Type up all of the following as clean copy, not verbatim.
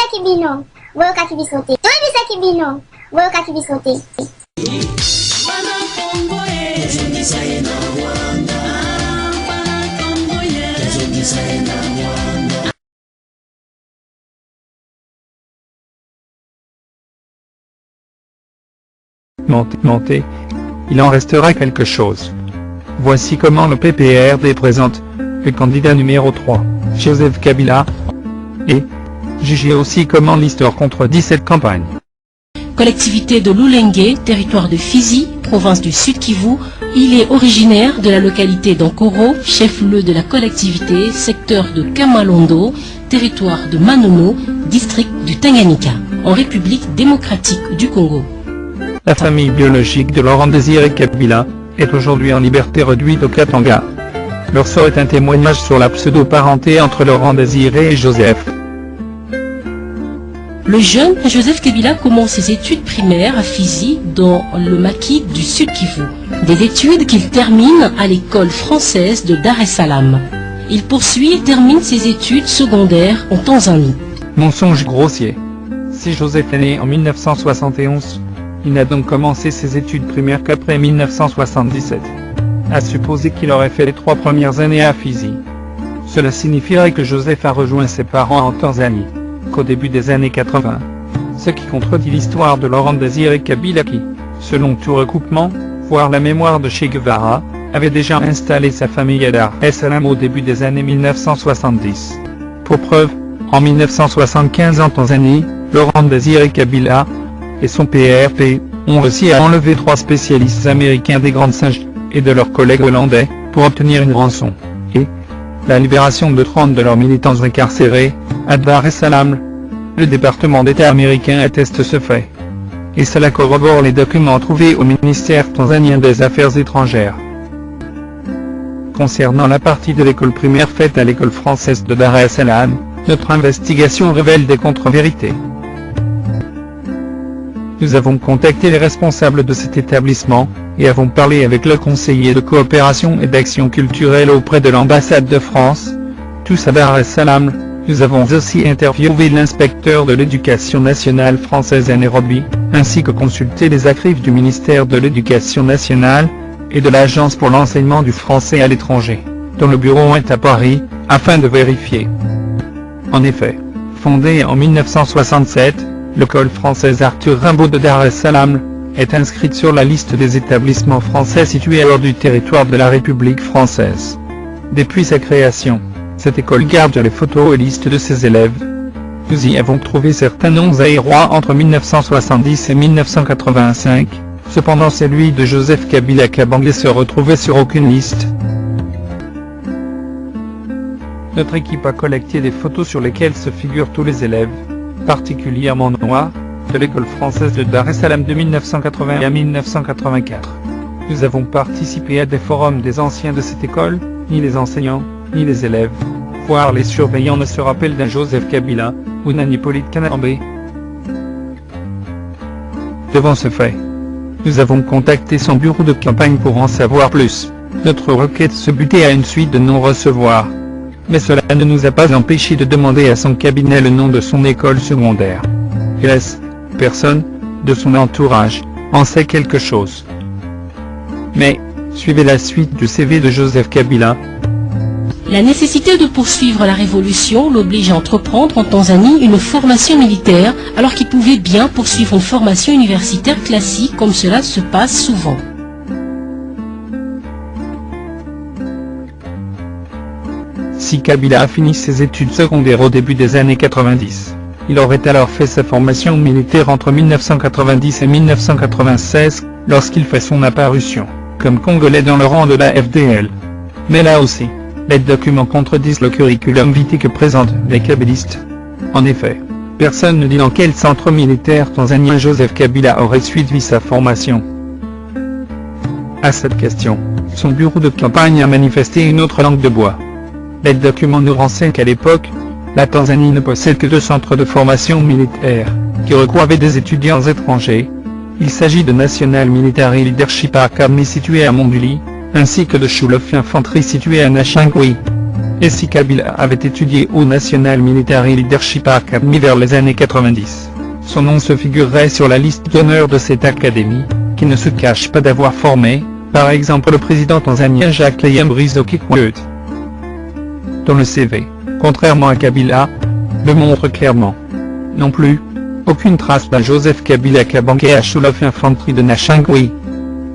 bisa kibino, boyo kakibisote. Toi bisa kibino, boyo kakibisote. Montez, il en restera quelque chose. Voici comment le PPRD présente le candidat numéro 3, Joseph Kabila, et jugez aussi comment l'histoire contredit cette campagne. Collectivité de Loulengue, territoire de Fizi, province du Sud Kivu, il est originaire de la localité d'Ankoro, chef-lieu de la collectivité, secteur de Kamalondo, territoire de Manono, district du Tanganyika, en République démocratique du Congo. La famille biologique de Laurent Désiré Kabila est aujourd'hui en liberté réduite au Katanga. Leur sort est un témoignage sur la pseudo-parenté entre Laurent Désiré et Joseph. Le jeune Joseph Kabila commence ses études primaires à Fizi, dans le maquis du Sud Kivu. Des études qu'il termine à l'école française de Dar es Salaam. Il poursuit et termine ses études secondaires en Tanzanie. Mensonge grossier. Si Joseph est né en 1971, il n'a donc commencé ses études primaires qu'après 1977. À supposer qu'il aurait fait les 3 premières années à Fizi. Cela signifierait que Joseph a rejoint ses parents en Tanzanie qu'au début des années 80. Ce qui contredit l'histoire de Laurent Désiré Kabila qui, selon tout recoupement, voire la mémoire de Che Guevara, avait déjà installé sa famille à Dar es Salaam au début des années 1970. Pour preuve, en 1975 en Tanzanie, Laurent Désiré Kabila et son PRP ont réussi à enlever 3 spécialistes américains des Grandes Singes et de leurs collègues hollandais pour obtenir une rançon, et la libération de 30 de leurs militants incarcérés à Dar es Salaam. Le département d'État américain atteste ce fait. Et cela corrobore les documents trouvés au ministère tanzanien des Affaires étrangères. Concernant la partie de l'école primaire faite à l'école française de Dar es Salaam, notre investigation révèle des contre-vérités. Nous avons contacté les responsables de cet établissement, et avons parlé avec le conseiller de coopération et d'action culturelle auprès de l'ambassade de France, tous à Dar es Salaam. Nous avons aussi interviewé l'inspecteur de l'éducation nationale française à Nairobi, ainsi que consulté les archives du ministère de l'Éducation nationale, et de l'Agence pour l'enseignement du français à l'étranger, dont le bureau est à Paris, afin de vérifier. En effet, fondée en 1967, l'école française Arthur Rimbaud de Dar es Salaam est inscrite sur la liste des établissements français situés hors du territoire de la République française. Depuis sa création, cette école garde les photos et listes de ses élèves. Nous y avons trouvé certains noms aérois entre 1970 et 1985, cependant celui de Joseph Kabila Kabange se retrouvait sur aucune liste. Notre équipe a collecté des photos sur lesquelles se figurent tous les élèves, particulièrement noirs, de l'école française de Dar es Salaam de 1980 à 1984. Nous avons participé à des forums des anciens de cette école, ni les enseignants, ni les élèves, voire les surveillants ne se rappellent d'un Joseph Kabila, ou d'un Hippolyte Kanambe. Devant ce fait, nous avons contacté son bureau de campagne pour en savoir plus. Notre requête se butait à une suite de non-recevoir. Mais cela ne nous a pas empêché de demander à son cabinet le nom de son école secondaire. Hélas, personne, de son entourage, en sait quelque chose. Mais, suivez la suite du CV de Joseph Kabila. La nécessité de poursuivre la révolution l'oblige à entreprendre en Tanzanie une formation militaire, alors qu'il pouvait bien poursuivre une formation universitaire classique comme cela se passe souvent. Si Kabila a fini ses études secondaires au début des années 90, il aurait alors fait sa formation militaire entre 1990 et 1996, lorsqu'il fait son apparition, comme Congolais dans le rang de la FDL. Mais là aussi, les documents contredisent le curriculum vitae que présentent les kabilistes. En effet, personne ne dit dans quel centre militaire tanzanien Joseph Kabila aurait suivi sa formation. À cette question, son bureau de campagne a manifesté une autre langue de bois. Les documents nous renseignent qu'à l'époque, la Tanzanie ne possède que 2 centres de formation militaire, qui recouvrent des étudiants étrangers. Il s'agit de National Military Leadership Academy situé à Monduli, ainsi que de School of Infantry situé à Nashangui. et si Kabila avait étudié au National Military Leadership Academy vers les années 90, son nom se figurerait sur la liste d'honneur de cette académie, qui ne se cache pas d'avoir formé, par exemple le président tanzanien Jacques Leyambrizzo Kikwete, dont le CV, contrairement à Kabila, le montre clairement. Non plus, aucune trace d'un Joseph Kabila Kabange à Sholof Infanterie de Nashangwi.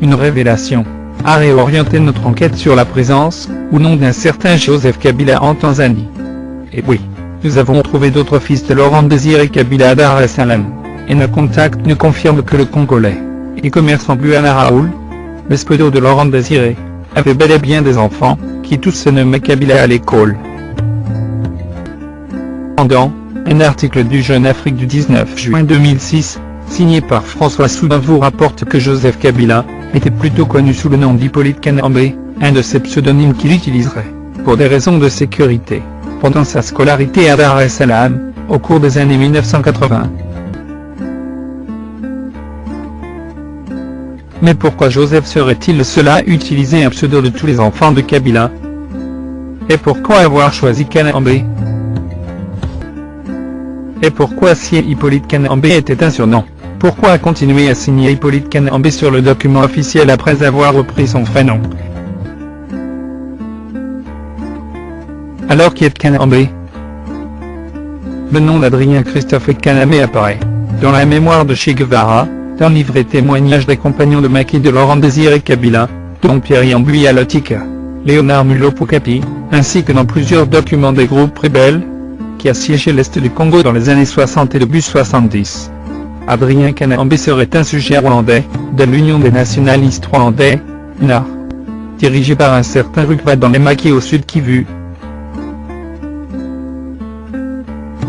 Une révélation a réorienté notre enquête sur la présence, ou non d'un certain Joseph Kabila en Tanzanie. Et oui, nous avons trouvé d'autres fils de Laurent Désiré Kabila à Dar es Salaam, et nos contacts nous confirment que le Congolais et commerçant Buana Raoul, le spodo de Laurent Désiré, avait bel et bien des enfants, qui tous se nommaient Kabila à l'école. Pendant un article du Jeune Afrique du 19 juin 2006, signé par François Soubin vous rapporte que Joseph Kabila était plutôt connu sous le nom d'Hippolyte Kanambe, un de ses pseudonymes qu'il utiliserait, pour des raisons de sécurité, pendant sa scolarité à Dar es Salaam, au cours des années 1980. Mais pourquoi Joseph serait-il le seul à utiliser un pseudo de tous les enfants de Kabila? Et pourquoi avoir choisi Kanambe? Et pourquoi si Hippolyte Kanambe était un surnom? Pourquoi continuer à signer Hippolyte Kanambe sur le document officiel après avoir repris son prénom? Alors qui est Kanambe? Le nom d'Adrien Christophe Kanambe apparaît, dans la mémoire de Che Guevara, dans le livret témoignage des compagnons de Macky de Laurent Désiré Kabila, dont Pierre Yambuya Lotika, Léonard Mulopo-Kapi, ainsi que dans plusieurs documents des groupes rebelles, qui assiégeaient l'Est du Congo dans les années 60 et début 70. Adrien Kanambe serait un sujet rwandais, de l'Union des nationalistes rwandais, UNAR, dirigé par un certain Rukva dans les Maquis au sud Kivu.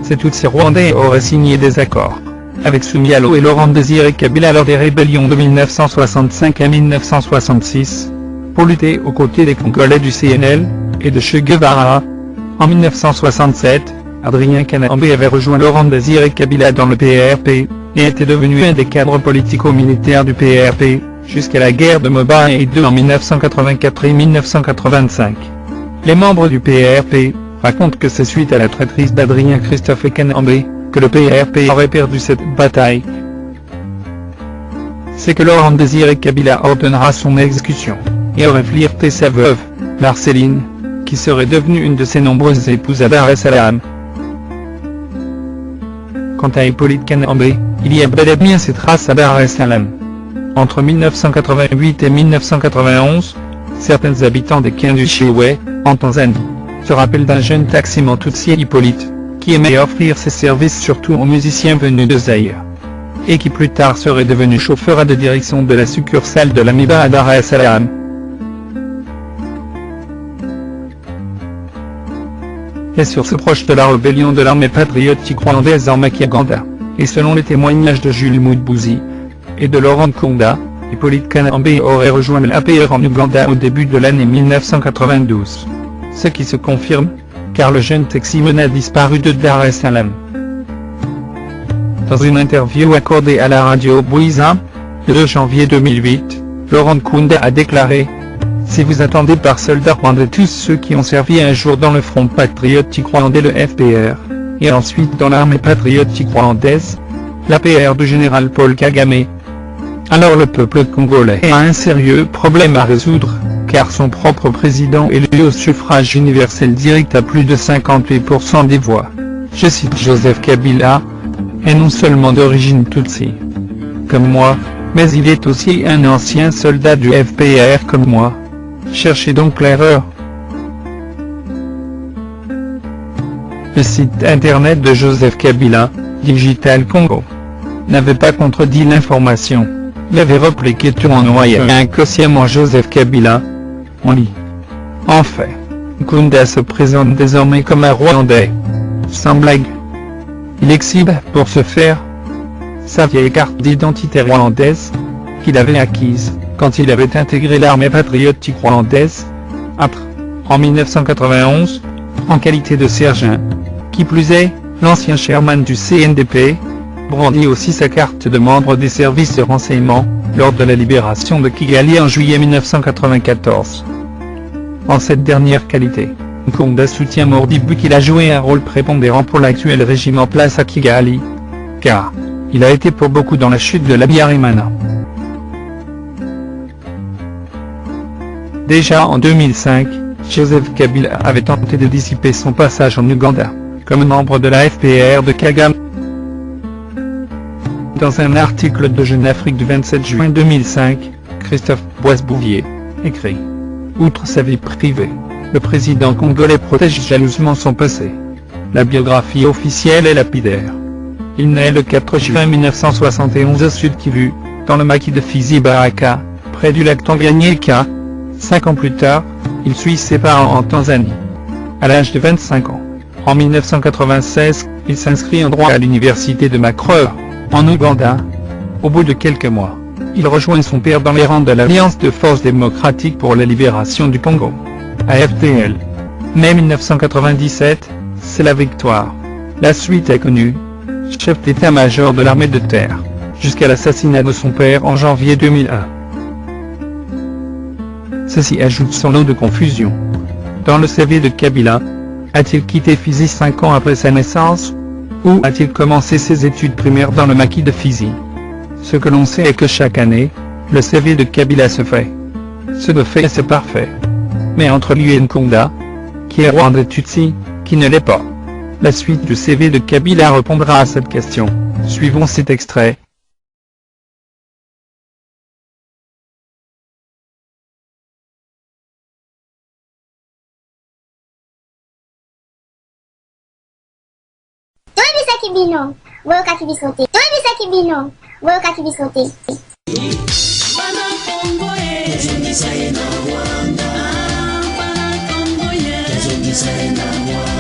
C'est tous ces Rwandais auraient signé des accords avec Soumialo et Laurent Désiré Kabila lors des rébellions de 1965 à 1966, pour lutter aux côtés des Congolais du CNL, et de Che Guevara. En 1967, Adrien Kanambe avait rejoint Laurent Désiré Kabila dans le PRP, et était devenu un des cadres politico-militaires du PRP, jusqu'à la guerre de Moba et II en 1984 et 1985. Les membres du PRP racontent que c'est suite à la traîtrise d'Adrien Christophe Kanambe, que le PRP aurait perdu cette bataille. C'est que Laurent Désiré Kabila ordonnera son exécution, et aurait flirté sa veuve, Marceline, qui serait devenue une de ses nombreuses épouses à Dar es Salaam. Quant à Hippolyte Kanambe, il y a bel et bien ses traces à Dar es Salaam. Entre 1988 et 1991, certains habitants des Kindu-Chiwe, en Tanzanie, se rappellent d'un jeune taximan Tutsi Hippolyte, qui aimait offrir ses services surtout aux musiciens venus de Zaïre, et qui plus tard serait devenu chauffeur de direction de la succursale de l'Amiba à Dar es Salaam. Les sources proches de la rébellion de l'armée patriotique rwandaise en Makiaganda, et selon les témoignages de Jules Moudbouzi et de Laurent Nkunda, Hippolyte Kanambe aurait rejoint l'APR en Ouganda au début de l'année 1992. Ce qui se confirme, car le jeune taximan a disparu de Dar es Salaam. Dans une interview accordée à la radio Bwiza, le 2 janvier 2008, Laurent Nkunda a déclaré « Si vous attendez par soldats rwandais tous ceux qui ont servi un jour dans le Front patriotique rwandais le FPR, et ensuite dans l'armée patriotique rwandaise, l'APR du général Paul Kagame, alors le peuple congolais a un sérieux problème à résoudre, car son propre président élu au suffrage universel direct à plus de 58% des voix. Je cite Joseph Kabila, est non seulement d'origine Tutsi, comme moi, mais il est aussi un ancien soldat du FPR comme moi. Cherchez donc l'erreur. Le site internet de Joseph Kabila, Digital Congo, n'avait pas contredit l'information. Il avait repliqué tout en noyant inconsciemment Joseph Kabila. On lit. En fait, Nkunda se présente désormais comme un Rwandais. Sans blague. Il exhibe, pour ce faire, sa vieille carte d'identité rwandaise, qu'il avait acquise, quand il avait intégré l'armée patriotique rwandaise, en 1991, en qualité de sergent. Qui plus est, l'ancien chairman du CNDP, brandit aussi sa carte de membre des services de renseignement, lors de la libération de Kigali en juillet 1994. En cette dernière qualité, Nkonda soutient Modibo qu'il a joué un rôle prépondérant pour l'actuel régime en place à Kigali, car il a été pour beaucoup dans la chute de l'Habyarimana. Déjà en 2005, Joseph Kabila avait tenté de dissiper son passage en Ouganda, comme membre de la FPR de Kagame. Dans un article de Jeune Afrique du 27 juin 2005, Christophe Boisbouvier écrit « Outre sa vie privée, le président congolais protège jalousement son passé. La biographie officielle est lapidaire. Il naît le 4 juin 1971 au Sud Kivu, dans le maquis de Fizi-Baraka, près du lac Tanganyika. 5 ans plus tard, il suit ses parents en Tanzanie. À l'âge de 25 ans, en 1996, il s'inscrit en droit à l'université de Makerere, en Ouganda. Au bout de quelques mois, il rejoint son père dans les rangs de l'Alliance de Forces démocratiques pour la libération du Congo, AFDL. Mai 1997, c'est la victoire. La suite est connue. Chef d'état-major de l'armée de terre, jusqu'à l'assassinat de son père en janvier 2001. Ceci ajoute son lot de confusion. Dans le CV de Kabila, a-t-il quitté Fizi 5 ans après sa naissance? Ou a-t-il commencé ses études primaires dans le maquis de Fizi? Ce que l'on sait est que chaque année, le CV de Kabila se fait. Ce de fait c'est parfait. Mais entre lui et Nkonda, qui est Rwanda Tutsi, qui ne l'est pas. La suite du CV de Kabila répondra à cette question. Suivons cet extrait. Toyebisaki bino, boyokaki biso te. Toyebisaki bino, boyokaki biso te. Bana Kongo ezongisa ye na Rwanda. Bana Kongo ezongisa ye na Rwanda.